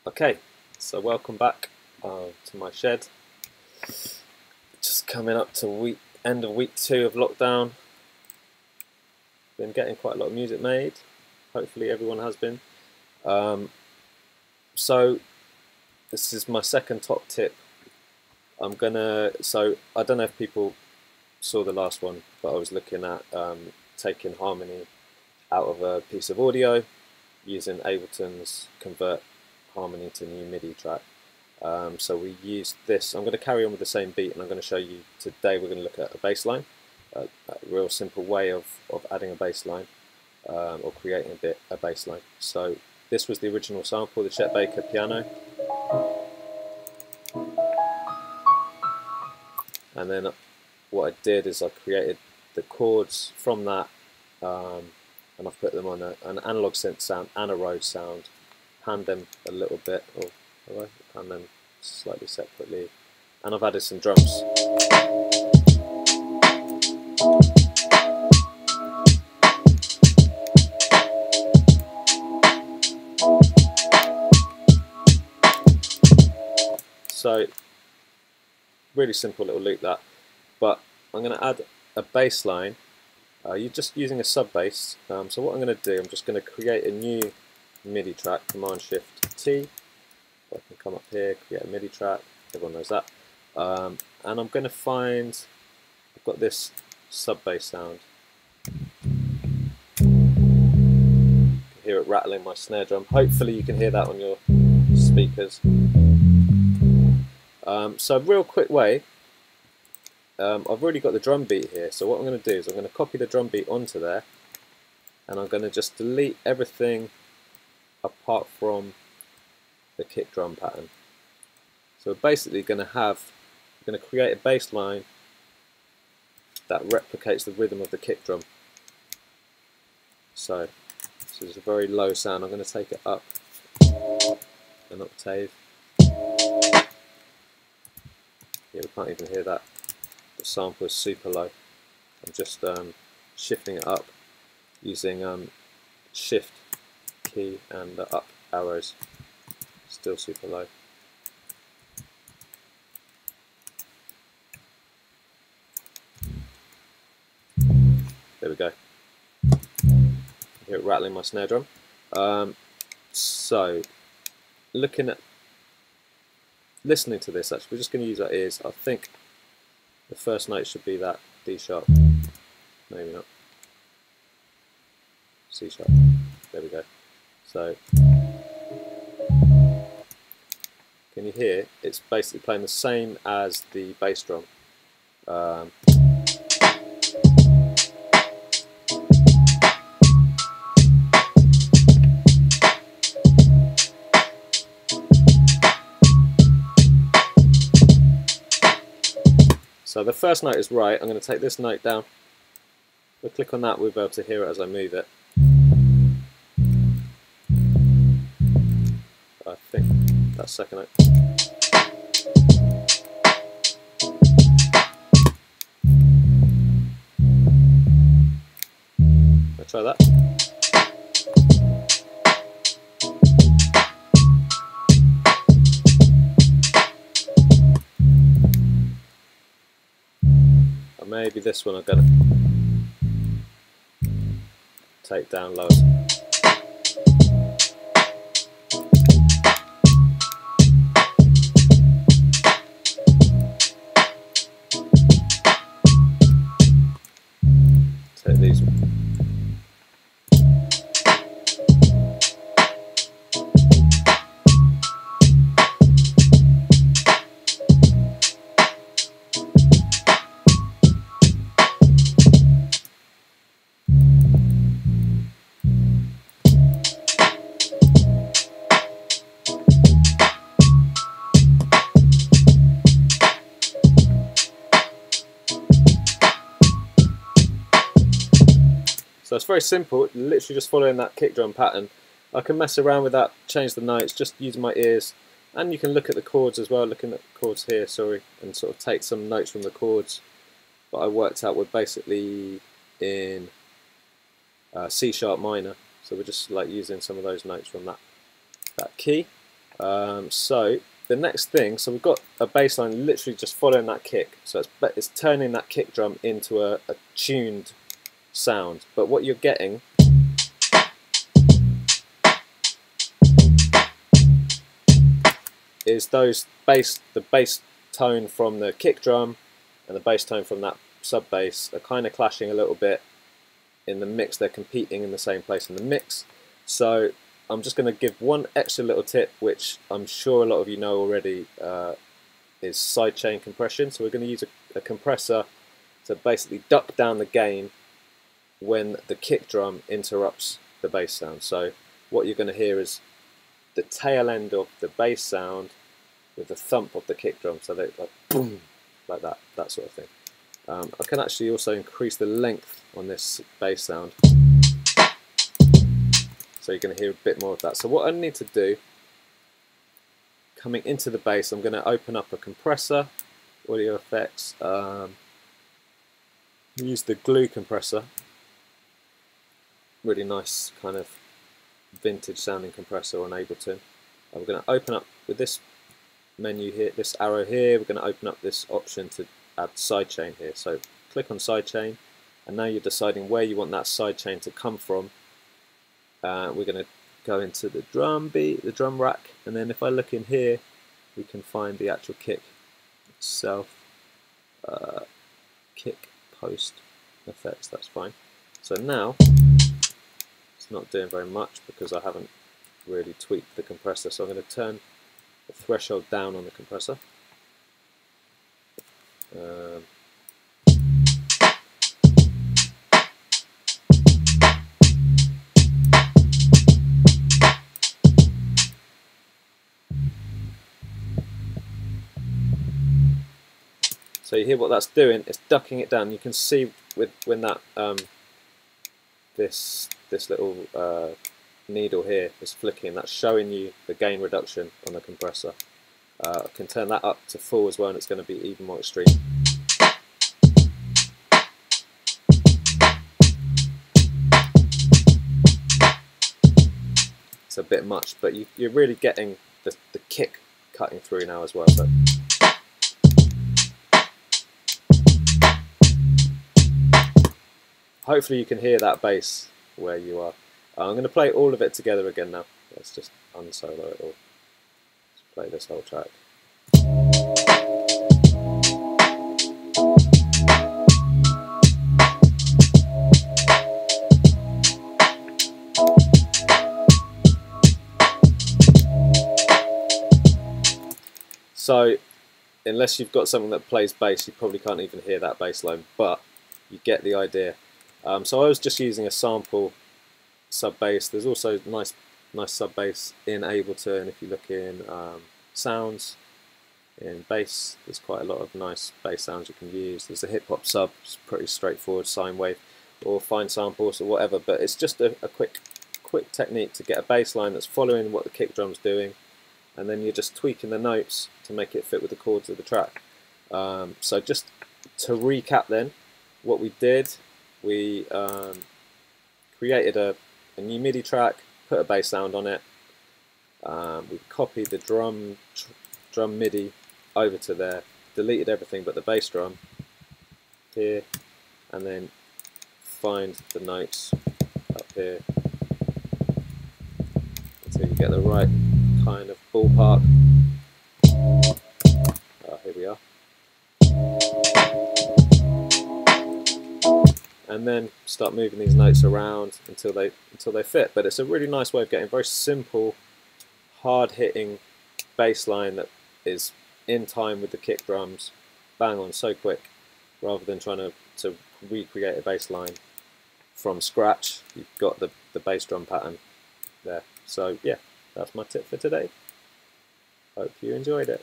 Okay, so welcome back to my shed. Just coming up to end of week 2 of lockdown. Been getting quite a lot of music made. Hopefully everyone has been. So this is my second top tip. So I don't know if people saw the last one, but I was looking at taking harmony out of a piece of audio using Ableton's Convert Harmony to New MIDI track. So we used this. I'm going to carry on with the same beat, and I'm going to show you today. We're going to look at a bass line, a real simple way of adding a bass line or creating a bass line. So this was the original sample, the Chet Baker piano, and then what I did is I created the chords from that, and I've put them on an analog synth sound and a Rode sound. Panned them a little bit, or pan them slightly separately, and I've added some drums. So really simple little loop that, but I'm going to add a bass line. You're just using a sub bass. So what I'm going to do, I'm just going to create a new MIDI track, Command-Shift-T. I can come up here, create a MIDI track, everyone knows that. And I'm going to find, I've got this sub bass sound. You can hear it rattling my snare drum. Hopefully you can hear that on your speakers. So real quick way, I've already got the drum beat here, so what I'm going to do is I'm going to copy the drum beat onto there, and I'm going to just delete everything apart from the kick drum pattern. So we're basically going to create a bass line that replicates the rhythm of the kick drum. So this is a very low sound. I'm going to take it up an octave. Yeah, we can't even hear that. The sample is super low. I'm just shifting it up using Shift key and the up arrows. Still super low. There we go. Hear it rattling my snare drum. So listening to this, actually, we're just going to use our ears. I think the first note should be that D sharp. Maybe not. C sharp. There we go. So can you hear? It's basically playing the same as the bass drum. So the first note is right. I'm going to take this note down. We'll click on that, we'll be able to hear it as I move it. I think that's second note. Let's try that. Or maybe this one I'm going to take down lower. Take these. So it's very simple, literally just following that kick drum pattern. I can mess around with that, change the notes, just using my ears, and you can look at the chords as well, looking at the chords here, sorry, and sort of take some notes from the chords. But I worked out we're basically in C sharp minor, so we're just like using some of those notes from that key. So the next thing, so we've got a bass line literally just following that kick, so it's turning that kick drum into a tuned sound, but what you're getting is the bass tone from the kick drum and the bass tone from that sub bass are kind of clashing a little bit in the mix. They're competing in the same place in the mix. So I'm just going to give one extra little tip, which I'm sure a lot of you know already, is sidechain compression. So we're going to use a compressor to basically duck down the gain when the kick drum interrupts the bass sound. So what you're going to hear is the tail end of the bass sound with the thump of the kick drum, so that like boom, like that sort of thing. I can actually also increase the length on this bass sound, so you're going to hear a bit more of that. So what I need to do, coming into the bass, I'm going to open up a compressor, audio effects, use the glue compressor, really nice kind of vintage sounding compressor on Ableton. We're going to open up with this menu here, this arrow here, we're going to open up this option to add sidechain here. So click on sidechain, and now you're deciding where you want that sidechain to come from. We're going to go into the drum beat, the drum rack, and then if I look in here, we can find the actual kick itself, kick post effects, that's fine. So now, it's not doing very much because I haven't really tweaked the compressor, so I'm going to turn the threshold down on the compressor. So you hear what that's doing? It's ducking it down. You can see when that this little needle here is flicking, that's showing you the gain reduction on the compressor. I can turn that up to full as well, and it's going to be even more extreme. It's a bit much, but you're really getting the kick cutting through now as well. So. Hopefully you can hear that bass where you are. I'm going to play all of it together again now. Let's just unsolo it all. Let's play this whole track. So, unless you've got something that plays bass, you probably can't even hear that bass line, but you get the idea. So I was just using a sample sub bass. There's also nice sub bass in Ableton. If you look in sounds, in bass, there's quite a lot of nice bass sounds you can use. There's a hip hop sub, it's pretty straightforward, sine wave, or fine samples or whatever. But it's just a quick technique to get a bass line that's following what the kick drum's doing, and then you're just tweaking the notes to make it fit with the chords of the track. So just to recap then, what we did, we created a new MIDI track, put a bass sound on it, we copied the drum MIDI over to there, deleted everything but the bass drum here, and then find the notes up here until you get the right kind of ballpark. Here we are. And then start moving these notes around until they fit. But it's a really nice way of getting a very simple, hard-hitting bass line that is in time with the kick drums, bang on, so quick, rather than trying to recreate a bass line from scratch. You've got the bass drum pattern there. So yeah, that's my tip for today. Hope you enjoyed it.